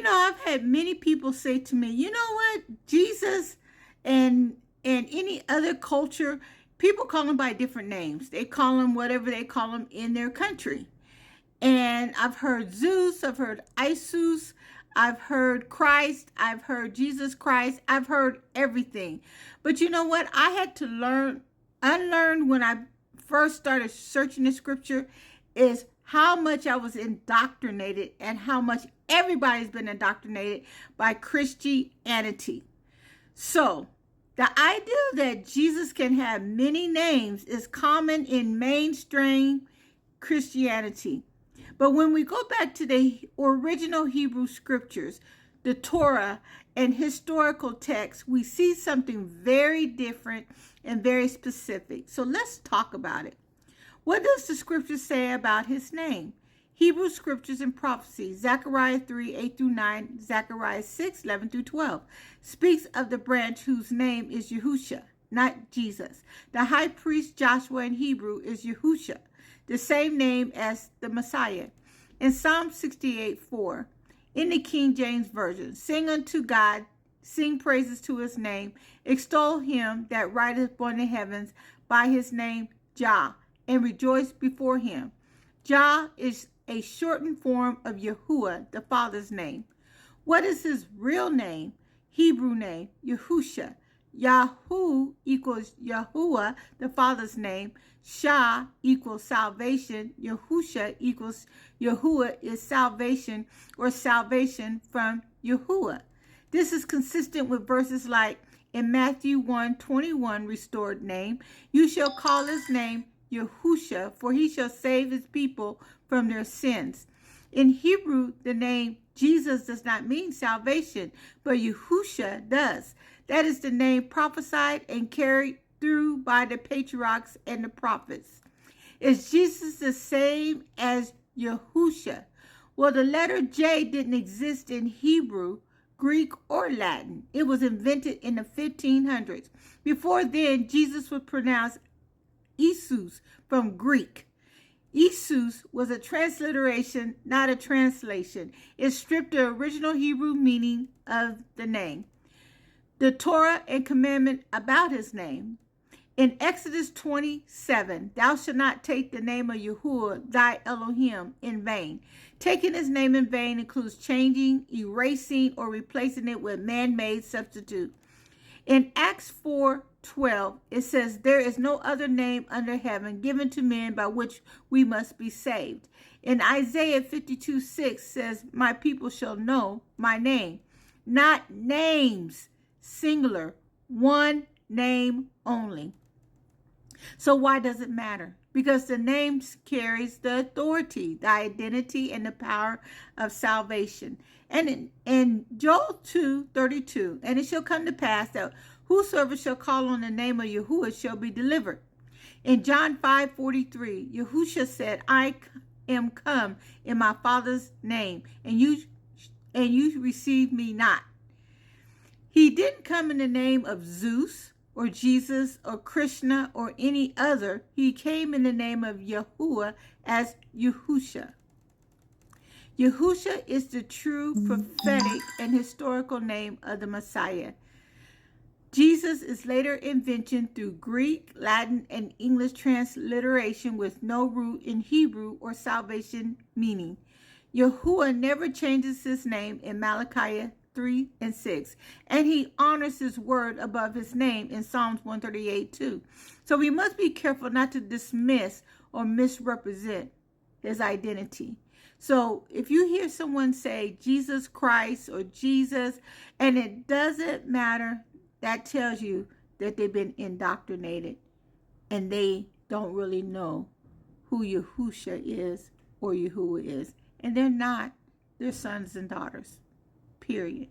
I've had many people say to me, you know what, Jesus and any other culture, people call him by different names. They call him whatever they call him in their country. And I've heard Zeus, I've heard Isus, I've heard Christ, I've heard Jesus Christ, I've heard everything. But you know what? I had to unlearn when I first started searching the scripture is how much I was indoctrinated and how much everybody's been indoctrinated by Christianity. So, the idea that Jesus can have many names is common in mainstream Christianity. But when we go back to the original Hebrew scriptures, the Torah and historical texts, we see something very different and very specific. So let's talk about it. What does the scripture say about his name? Hebrew scriptures and prophecies, Zechariah 3, 8 through 9, Zechariah 6, 11 through 12, speaks of the branch whose name is Yahusha, not Jesus. The high priest Joshua in Hebrew is Yahusha, the same name as the Messiah. In Psalm 68, 4, in the King James Version, sing unto God, sing praises to his name, extol him that rideth upon the heavens by his name Jah, and rejoice before him. Jah is a shortened form of Yahuwah, the Father's name. What is his real name? Hebrew name, Yahusha. Yahu equals Yahuwah, the Father's name. Shah equals salvation. Yahusha equals Yahuwah is salvation or salvation from Yahuwah. This is consistent with verses like in Matthew 1:21, restored name. You shall call his name Yahusha, for he shall save his people from their sins. In Hebrew, the name Jesus does not mean salvation, but Yahusha does. That is the name prophesied and carried through by the patriarchs and the prophets. Is Jesus the same as Yahusha? Well, the letter J didn't exist in Hebrew, Greek, or Latin. It was invented in the 1500s. Before then, Jesus was pronounced Isus from Greek. Isus was a transliteration, not a translation. It stripped the original Hebrew meaning of the name. The Torah and commandment about his name. In Exodus 27, thou shalt not take the name of Yahuwah, thy Elohim, in vain. Taking his name in vain includes changing, erasing, or replacing it with man-made substitute. In Acts 4:12, it says, there is no other name under heaven given to men by which we must be saved. In Isaiah 52:6 says, my people shall know my name. Not names, singular, one name only. So why does it matter? Because the name carries the authority, the identity, and the power of salvation. And in Joel 2:32, and it shall come to pass that whosoever shall call on the name of Yahuwah shall be delivered. In John 5:43, Yahusha said, I am come in my Father's name, and you receive me not. He didn't come in the name of Zeus or Jesus or Krishna or any other. He came in the name of Yahuwah as Yahusha. Yahusha is the true prophetic and historical name of the Messiah. Jesus is later invention through Greek, Latin, and English transliteration with no root in Hebrew or salvation meaning. Yahuwah never changes his name in Malachi 3 and 6, and he honors his word above his name in Psalms 138:2. So we must be careful not to dismiss or misrepresent his identity. So if you hear someone say Jesus Christ or Jesus, and it doesn't matter, that tells you that they've been indoctrinated and they don't really know who Yahusha is or Yahuwah is. And they're not. They're sons and daughters. Period.